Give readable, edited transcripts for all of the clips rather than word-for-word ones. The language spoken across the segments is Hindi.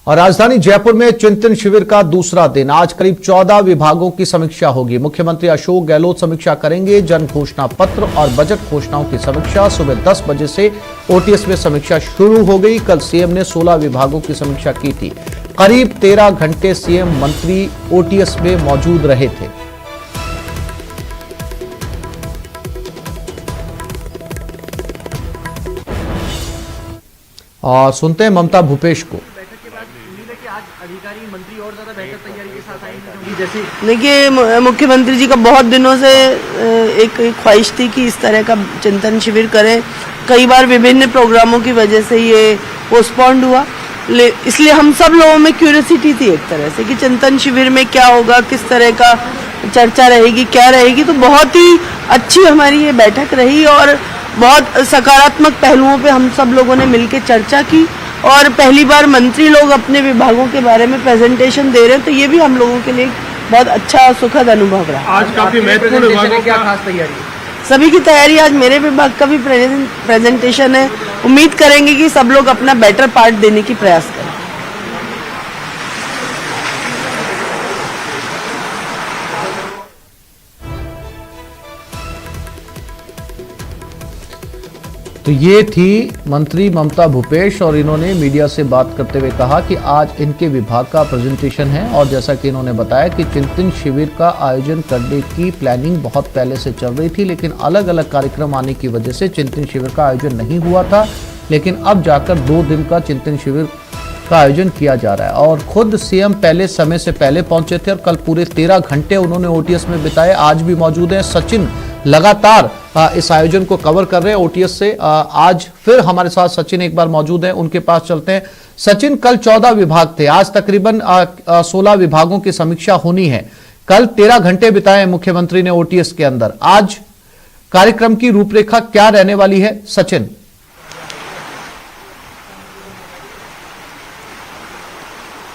और राजधानी जयपुर में चिंतन शिविर का दूसरा दिन। आज करीब 14 विभागों की समीक्षा होगी। मुख्यमंत्री अशोक गहलोत समीक्षा करेंगे। जन घोषणा पत्र और बजट घोषणाओं की समीक्षा सुबह 10 बजे से ओटीएस में समीक्षा शुरू हो गई। कल सीएम ने 16 विभागों की समीक्षा की थी। करीब 13 घंटे सीएम मंत्री ओटीएस में मौजूद रहे थे। और सुनते हैं ममता भूपेश को। अधिकारी मंत्री और ज्यादा बेहतर तैयारी के साथ आएंगे। जैसे देखिए, मुख्यमंत्री जी का बहुत दिनों से एक ख्वाहिश थी कि इस तरह का चिंतन शिविर करें। कई बार विभिन्न प्रोग्रामों की वजह से ये पोस्टपोन्ड हुआ, इसलिए हम सब लोगों में क्यूरियोसिटी थी एक तरह से कि चिंतन शिविर में क्या होगा, किस तरह का चर्चा रहेगी, क्या रहेगी। तो बहुत ही अच्छी हमारी ये बैठक रही और बहुत सकारात्मक पहलुओं पे हम सब लोगों ने मिलकर चर्चा की और पहली बार मंत्री लोग अपने विभागों के बारे में प्रेजेंटेशन दे रहे हैं, तो ये भी हम लोगों के लिए बहुत अच्छा सुखद अनुभव रहा। आज काफी महत्वपूर्ण विभागों क्या खास तैयारी है? सभी की तैयारी, आज मेरे विभाग का भी प्रेजेंटेशन है। उम्मीद करेंगे कि सब लोग अपना बेटर पार्ट देने की प्रयास करें। तो ये थी मंत्री ममता भूपेश और इन्होंने मीडिया से बात करते हुए कहा कि आज इनके विभाग का प्रेजेंटेशन है और जैसा कि इन्होंने बताया कि चिंतन शिविर का आयोजन करने की प्लानिंग बहुत पहले से चल रही थी, लेकिन अलग अलग कार्यक्रम आने की वजह से चिंतन शिविर का आयोजन नहीं हुआ था। लेकिन अब जाकर 2 दिन का चिंतन शिविर का आयोजन किया जा रहा है और खुद सीएम पहले समय से पहले पहुंचे थे और कल पूरे 13 घंटे उन्होंने ओटीएस में बिताए। आज भी मौजूद हैं सचिन, लगातार इस आयोजन को कवर कर रहे हैं ओटीएस से। आज फिर हमारे साथ सचिन एक बार मौजूद हैं, उनके पास चलते हैं। सचिन, कल 14 विभाग थे, आज तकरीबन 16 विभागों की समीक्षा होनी है। कल 13 घंटे बिताए मुख्यमंत्री ने ओटीएस के अंदर। आज कार्यक्रम की रूपरेखा क्या रहने वाली है सचिन?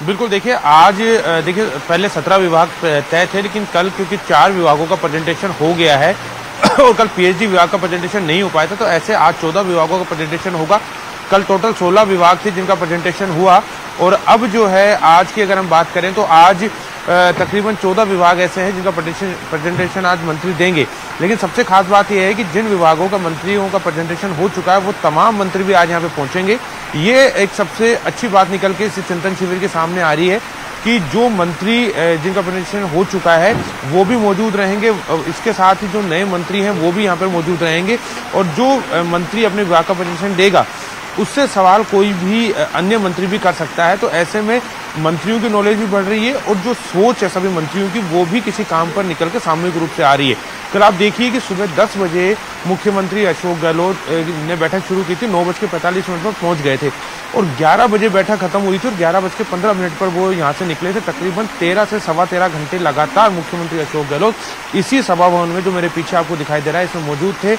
बिल्कुल, देखिए आज पहले 17 विभाग तय थे, लेकिन कल क्योंकि 4 विभागों का प्रेजेंटेशन हो गया है और कल पीएचडी विभाग का प्रेजेंटेशन नहीं हो पाया था, तो ऐसे आज 14 विभागों का प्रेजेंटेशन होगा। कल टोटल 16 विभाग थे जिनका प्रेजेंटेशन हुआ और अब जो है आज की अगर हम बात करें तो आज तकरीबन 14 विभाग ऐसे हैं जिनका प्रेजेंटेशन आज मंत्री देंगे। लेकिन सबसे खास बात यह है कि जिन विभागों का मंत्रियों का प्रेजेंटेशन हो चुका है वो तमाम मंत्री भी आज यहाँ पे पहुंचेंगे। ये एक सबसे अच्छी बात निकल के इस चिंतन शिविर के सामने आ रही है कि जो मंत्री जिनका प्रेजेंटेशन हो चुका है वो भी मौजूद रहेंगे। इसके साथ ही जो नए मंत्री हैं वो भी यहाँ पर मौजूद रहेंगे और जो मंत्री अपने विभाग का प्रेजेंटेशन देगा उससे सवाल कोई भी अन्य मंत्री भी कर सकता है। तो ऐसे में मंत्रियों की नॉलेज भी बढ़ रही है और जो सोच है सभी मंत्रियों की वो भी किसी काम पर निकल के सामूहिक रूप से आ रही है। कल आप देखिए कि सुबह 10 बजे मुख्यमंत्री अशोक गहलोत ने बैठक शुरू की थी, 9:45 पर पहुंच गए थे और 11 बजे बैठक खत्म हुई थी और 11:15 पर वो यहाँ से निकले थे। तकरीबन 13 से सवा 13 घंटे लगातार मुख्यमंत्री अशोक गहलोत इसी सभा भवन में, जो मेरे पीछे आपको दिखाई दे रहा है, इसमें मौजूद थे।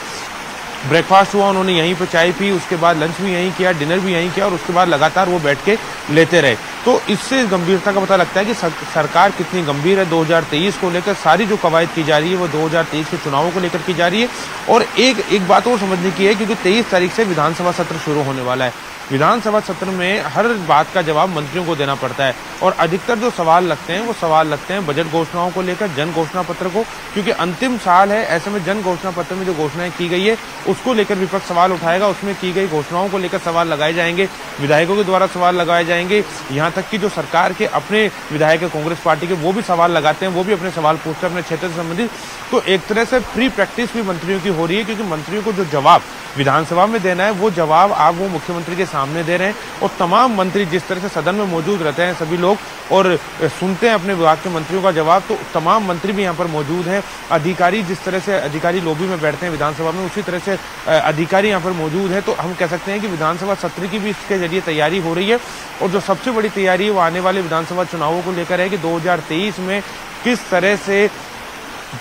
ब्रेकफास्ट हुआ, उन्होंने यहीं पर चाय पी, उसके बाद लंच भी यहीं किया, डिनर भी यहीं किया और उसके बाद लगातार वो बैठ के लेते रहे। तो इससे गंभीरता का पता लगता है कि सरकार कितनी गंभीर है। 2023 को लेकर सारी जो कवायद की जा रही है वो 2023 के चुनावों को लेकर की जा रही है। और एक बात और समझने की है क्योंकि 23 तारीख से विधानसभा सत्र शुरू होने वाला है। विधानसभा सत्र में हर बात का जवाब मंत्रियों को देना पड़ता है और अधिकतर जो सवाल लगते हैं वो सवाल लगते हैं बजट घोषणाओं को लेकर, जन घोषणा पत्र को, क्योंकि अंतिम साल है। ऐसे में जन घोषणा पत्र में जो घोषणाएं की गई है उसको लेकर विपक्ष सवाल उठाएगा, उसमें की गई घोषणाओं को लेकर सवाल लगाए जाएंगे, विधायकों के द्वारा सवाल लगाए जाएंगे। यहाँ तक कि जो सरकार के अपने विधायक कांग्रेस पार्टी के वो भी सवाल लगाते हैं, वो भी अपने सवाल पूछते हैं अपने क्षेत्र से संबंधित। तो एक तरह से प्री प्रैक्टिस भी मंत्रियों की हो रही है क्योंकि मंत्रियों को जो जवाब विधानसभा में देना है वो जवाब आप वो मुख्यमंत्री के सामने दे रहे हैं। और तमाम मंत्री जिस तरह से सदन में मौजूद रहते हैं सभी लोग और सुनते हैं अपने विभाग के मंत्रियों का जवाब, तो तमाम मंत्री भी यहाँ पर मौजूद हैं। अधिकारी जिस तरह से अधिकारी लॉबी में बैठते हैं विधानसभा में, उसी तरह से अधिकारी यहाँ पर मौजूद है। तो हम कह सकते हैं कि विधानसभा सत्र की भी इसके जरिए तैयारी हो रही है और जो सबसे बड़ी तैयारी है वो आने वाले विधानसभा चुनावों को लेकर है कि 2023 में किस तरह से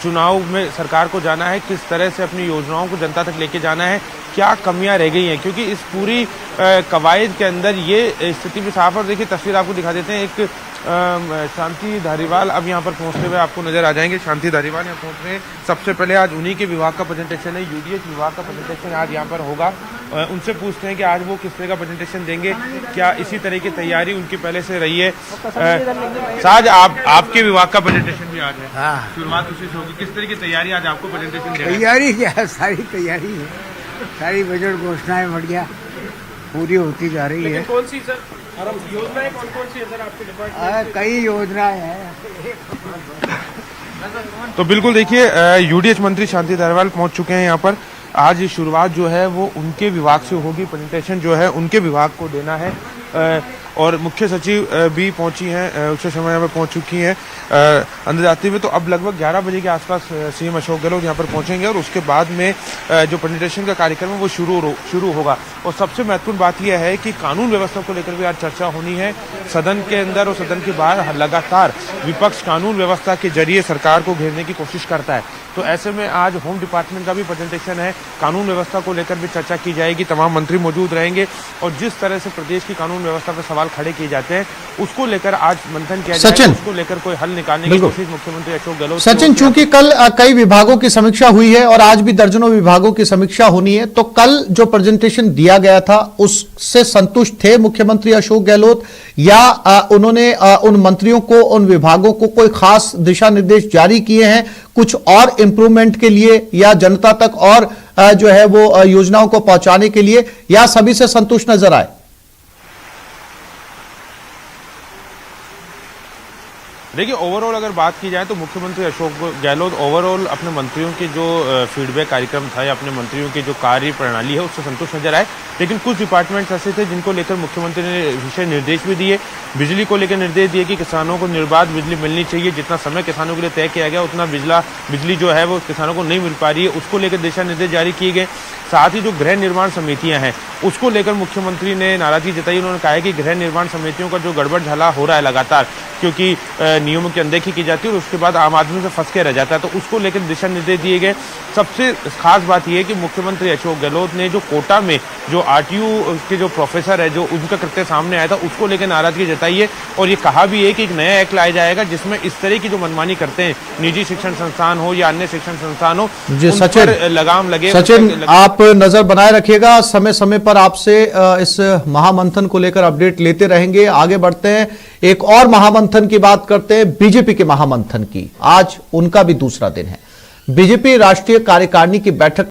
चुनाव में सरकार को जाना है, किस तरह से अपनी योजनाओं को जनता तक लेके जाना है, क्या कमियां रह गई हैं, क्योंकि इस पूरी कवायद के अंदर ये स्थिति भी साफ है। और देखिए तस्वीर आपको दिखा देते हैं, एक शांति धारीवाल अब यहाँ पर पहुंचते हुए आपको नजर आ जाएंगे। शांति धारीवाल यहाँ पहुंच रहे हैं। सबसे पहले आज उन्हीं के विभाग का प्रेजेंटेशन है, यूडीएच विभाग का प्रेजेंटेशन आज यहाँ पर होगा। उनसे पूछते हैं कि आज वो किस तरह का प्रेजेंटेशन देंगे, क्या इसी तरह की तैयारी उनकी पहले से रही है। साज आपके विभाग का प्रेजेंटेशन भी आज है। हाँ, शुरुआत उसी से होगी। किस तरह की तैयारी आज आपको प्रेजेंटेशन देना है? तैयारी क्या है, सारी तैयारी है, सारी बजट घोषणाएं बढ़िया पूरी होती जा रही है। कौन सी सर योजनाएं कौन सी है सर आपके डिपार्टमेंट? कई योजनाएं हैं। तो बिल्कुल देखिए यूडीएच मंत्री शांति धारीवाल पहुंच चुके हैं यहाँ पर। आज शुरुआत जो है वो उनके विभाग से होगी, प्रेजेंटेशन जो है उनके विभाग को देना है। और मुख्य सचिव भी पहुंची हैं, उच्च समय यहाँ पर पहुंच चुकी हैं अंदर जाते हुए। तो अब लगभग 11 बजे के आसपास सीएम अशोक गहलोत यहाँ पर पहुंचेंगे और उसके बाद में जो प्रेजेंटेशन का कार्यक्रम है वो शुरू होगा। और सबसे महत्वपूर्ण बात यह है कि कानून व्यवस्था को लेकर भी आज चर्चा होनी है सदन के अंदर और सदन के बाहर। लगातार विपक्ष कानून व्यवस्था के जरिए सरकार को घेरने की कोशिश करता है, तो ऐसे में आज होम डिपार्टमेंट का भी प्रेजेंटेशन है, कानून व्यवस्था को लेकर भी चर्चा की जाएगी। तमाम मंत्री मौजूद रहेंगे और जिस तरह से प्रदेश की कानून व्यवस्था पर सवाल खड़े किए जाते हैं उसको लेकर आज मंथन किया जाएगा, उसको लेकर कोई हल निकालने की कोशिश मुख्यमंत्री अशोक गहलोत। सचिन, चूंकि कल कई विभागों की समीक्षा हुई है और आज भी दर्जनों विभागों की समीक्षा होनी है, तो कल जो प्रेजेंटेशन दिया गया था उससे संतुष्ट थे मुख्यमंत्री अशोक गहलोत, या उन्होंने उन मंत्रियों को, उन विभागों को कोई खास दिशा निर्देश जारी किए हैं कुछ और इंप्रूवमेंट के लिए, या जनता तक और जो है वो योजनाओं को पहुंचाने के लिए, या सभी से संतुष्ट नजर आए? देखिए ओवरऑल अगर बात की जाए तो मुख्यमंत्री अशोक गहलोत ओवरऑल अपने मंत्रियों के जो फीडबैक कार्यक्रम था या अपने मंत्रियों की जो कार्य प्रणाली है उससे संतुष्ट नजर आए। लेकिन कुछ डिपार्टमेंट्स ऐसे थे जिनको लेकर मुख्यमंत्री ने विशेष निर्देश भी दिए। बिजली को लेकर निर्देश दिए कि किसानों को निर्बाध बिजली मिलनी चाहिए, जितना समय किसानों के लिए तय किया गया उतना बिजली जो है वो किसानों को नहीं मिल पा रही है, उसको लेकर दिशा निर्देश जारी किए गए। साथ ही जो गृह निर्माण समितियां हैं उसको लेकर मुख्यमंत्री ने नाराजगी जताई। उन्होंने कहा है कि गृह निर्माण समितियों का जो गड़बड़ झला हो रहा है लगातार, क्योंकि नियमों की अनदेखी की जाती है और उसके बाद आम आदमी से फंस के रह जाता है, तो उसको लेकर दिशा निर्देश दिए गए। सबसे खास बात यह है कि मुख्यमंत्री अशोक गहलोत ने जो कोटा में जो आरटीयू के जो प्रोफेसर है जो उनका कृत्य सामने आया था उसको लेकर नाराजगी जताई है और ये कहा भी है कि एक नया एक्ट लाया जाएगा जिसमें इस तरह की जो मनमानी करते हैं निजी शिक्षण संस्थान हो या अन्य शिक्षण संस्थान हो, उन पर लगाम लगे। सचिन, आप नजर बनाए रखिएगा, समय समय पर आपसे इस महामंथन को लेकर अपडेट लेते रहेंगे। आगे बढ़ते हैं, एक और महामंथन की बात करते हैं, बीजेपी के महामंथन की। आज उनका भी दूसरा दिन है। बीजेपी राष्ट्रीय कार्यकारिणी की बैठक